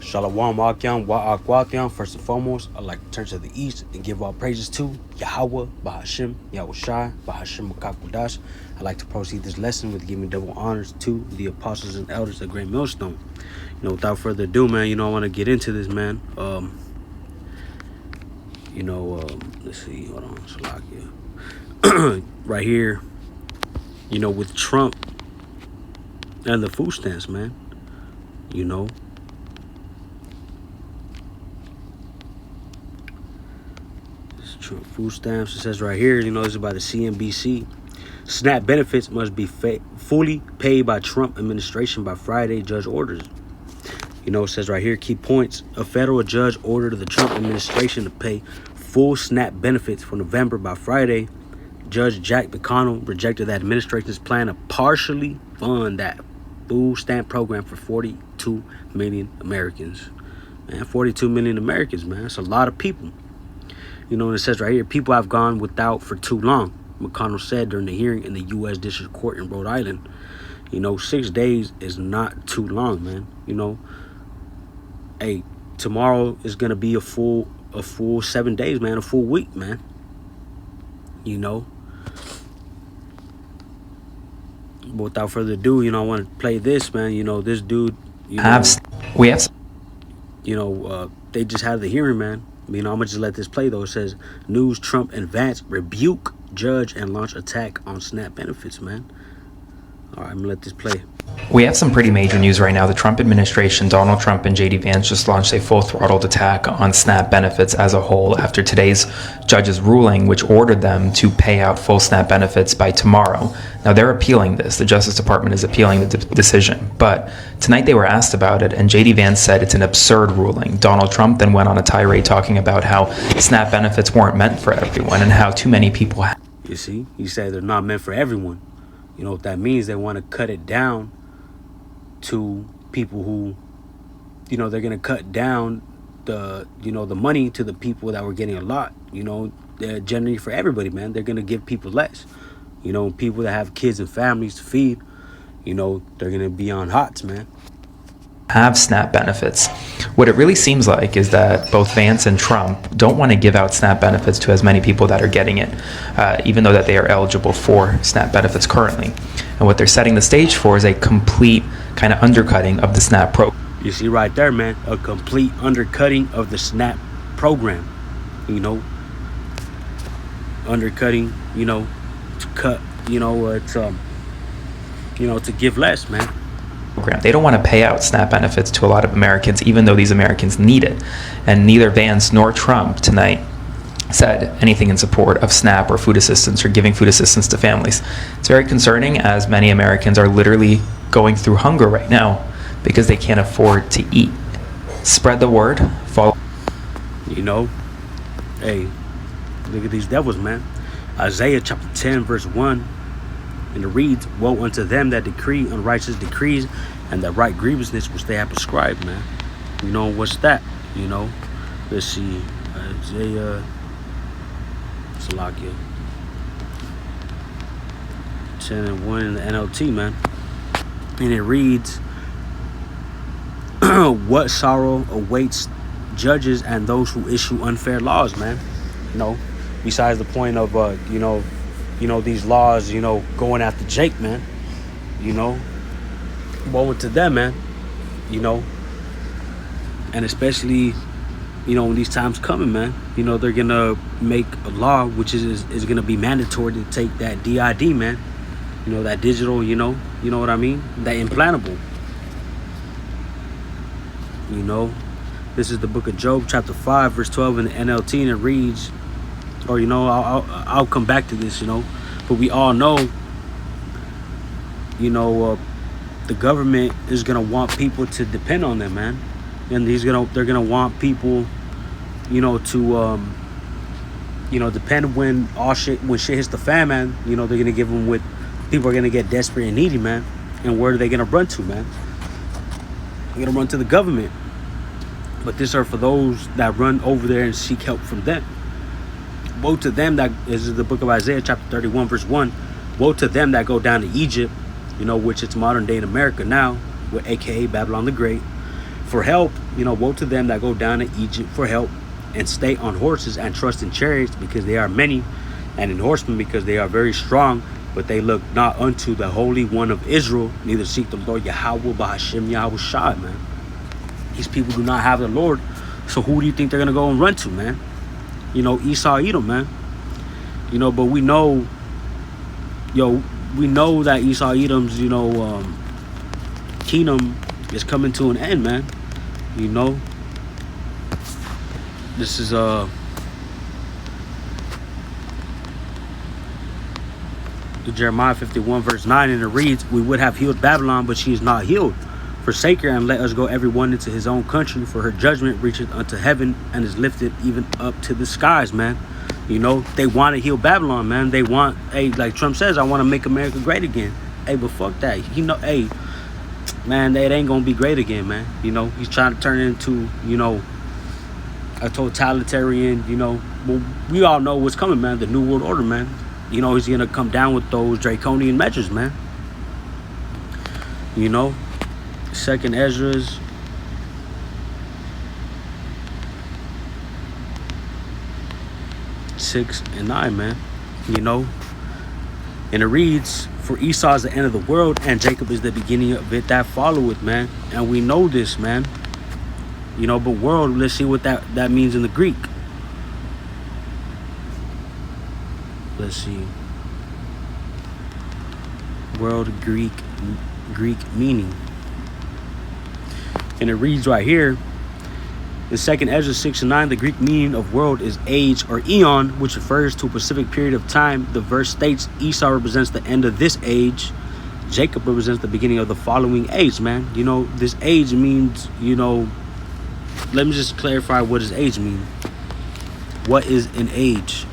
Shalom Akyam Wa'akwathiam. First and foremost, I'd like to turn to the east and give all praises to Yahweh, Bahashim, Yahushai, Bahashim Makakwadash. I'd like to proceed this lesson with giving double honors to the apostles and elders of Great Millstone. Without further ado, man, I want to get into this, man. Let's see, hold on, Shalakia. Right here, with Trump and the food stamps, man, Trump food stamps. It says right here, this is by the CNBC. SNAP benefits must be fully paid by Trump administration by Friday, judge orders. It says right here, key points. A federal judge ordered the Trump administration to pay full SNAP benefits for November by Friday. Judge Jack McConnell rejected the administration's plan to partially fund that food stamp program for 42 million Americans. Man, 42 million Americans, man. That's a lot of people. And it says right here, people have gone without for too long, McConnell said during the hearing in the U.S. District Court in Rhode Island. 6 days is not too long, man. Hey, tomorrow is going to be a full 7 days, man, a full week, man. But without further ado, I want to play this, man. This dude, they just had the hearing, man. I'm going to just let this play, though. It says, news, Trump and Vance rebuke judge and launch attack on SNAP benefits, man. All right, I'm going to let this play. We have some pretty major news right now. The Trump administration, Donald Trump and J.D. Vance just launched a full-throttled attack on SNAP benefits as a whole after today's judge's ruling, which ordered them to pay out full SNAP benefits by tomorrow. Now, they're appealing this. The Justice Department is appealing the decision. But tonight they were asked about it, and J.D. Vance said it's an absurd ruling. Donald Trump then went on a tirade talking about how SNAP benefits weren't meant for everyone and how too many people have. You see, he said they're not meant for everyone. What that means? They want to cut it down to people who, they're going to cut down the money to the people that were getting a lot. They're generally for everybody, man. They're going to give people less. People that have kids and families to feed, they're going to be on hots, man. Have SNAP benefits. What it really seems like is that both Vance and Trump don't want to give out SNAP benefits to as many people that are getting it, even though that they are eligible for SNAP benefits currently. And what they're setting the stage for is a complete kind of undercutting of the SNAP program. You see right there, man, a complete undercutting of the SNAP program. Undercutting, to cut, to give less, man. They don't want to pay out SNAP benefits to a lot of Americans, even though these Americans need it. And neither Vance nor Trump tonight said anything in support of SNAP or food assistance or giving food assistance to families. It's very concerning, as many Americans are literally going through hunger right now because they can't afford to eat. Spread the word. Follow. Hey, look at these devils, man. Isaiah chapter 10, verse 1. And it reads, woe unto them that decree unrighteous decrees and that right grievousness which they have prescribed, man. What's that? Let's see. Isaiah, Salakia 10 and 1 in the NLT, man. And it reads, what sorrow awaits judges and those who issue unfair laws, man. Besides the point of, these laws, going after Jake, man. Woe to them, man. And especially, when these times coming, man. They're going to make a law which is going to be mandatory to take that DID, man. That digital, you know what I mean? That implantable. This is the book of Job, chapter 5, verse 12 in the NLT, and it reads, or, I'll come back to this, but we all know, the government is going to want people to depend on them, man. And they're going to want people, to, depend when shit hits the fan, man. They're going to give them with, people are going to get desperate and needy, man. And where are they going to run to, man? They're going to run to the government. But this are for those that run over there and seek help from them. Woe to them that is the book of Isaiah, chapter 31, verse 1. Woe to them that go down to Egypt, which it's modern day in America now, with AKA Babylon the Great, for help, woe to them that go down to Egypt for help and stay on horses and trust in chariots because they are many, and in horsemen because they are very strong, but they look not unto the Holy One of Israel, neither seek the Lord Yahweh Bahashem Yahweh Shai, man. These people do not have the Lord, so who do you think they're going to go and run to, man? Esau, Edom, man. But we know that Esau, Edom's, kingdom is coming to an end, man. This is, Jeremiah 51 verse 9, and it reads, we would have healed Babylon, but she is not healed. Forsake her and let us go every one into his own country, for her judgment reacheth unto heaven and is lifted even up to the skies, man. They want to heal Babylon, man. They want, like Trump says, I want to make America great again. But fuck that. Man, it ain't gonna be great again, man. He's trying to turn it into, a totalitarian, well, we all know what's coming, man. The New World Order, man. He's gonna come down with those draconian measures, man. Second Ezra's 6 and 9, man. And it reads, for Esau is the end of the world, and Jacob is the beginning of it that followeth, man. And we know this, man. But world, let's see what that means in the Greek. Let's see. World, Greek meaning. And it reads right here, in 2nd Ezra 6 and 9, the Greek meaning of world is age or eon, which refers to a specific period of time. The verse states Esau represents the end of this age. Jacob represents the beginning of the following age, man. This age means, let me just clarify what does age mean. What is an age?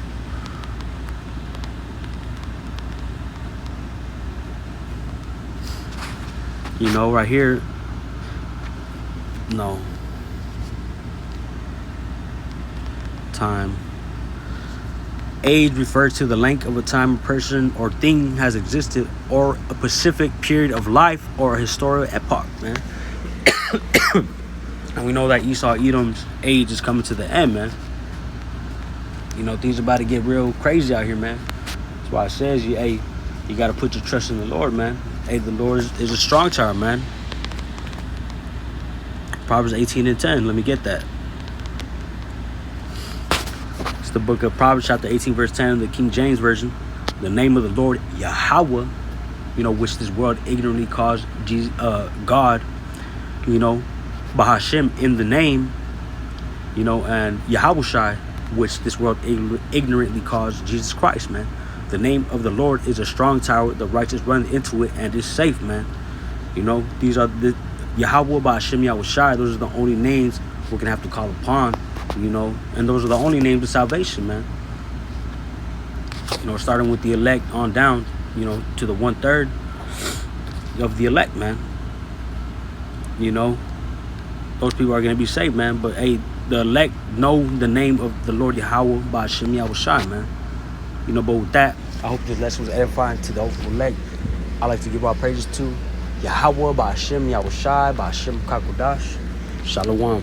Right here. No. Time. Age refers to the length of a time a person or thing has existed, or a specific period of life, or a historical epoch, man. And we know that Esau, Edom's age is coming to the end, man. Things are about to get real crazy out here, man. That's why it says, you got to put your trust in the Lord, man. The Lord is a strong tower, man. Proverbs 18 and 10. Let me get that. It's the book of Proverbs, chapter 18, verse 10, the King James Version. The name of the Lord, Yahweh, which this world ignorantly calls God, Bahashem in the name, and Yahushai, which this world ignorantly calls Jesus Christ, man. The name of the Lord is a strong tower. The righteous run into it and is safe, man. These are the Yahweh, Bahashem, Yahushai. Those are the only names we're going to have to call upon, and those are the only names of salvation, man. Starting with the elect on down, to the 1/3 of the elect, man. Those people are going to be saved, man. But, the elect know the name of the Lord Yahweh, Bahashem, Yahushai, man. But with that, I hope this lesson was edifying to the elect. I like to give our praises to Yahweh, Bahashem, Yahushai, Bahashem Kakodash. Shalom.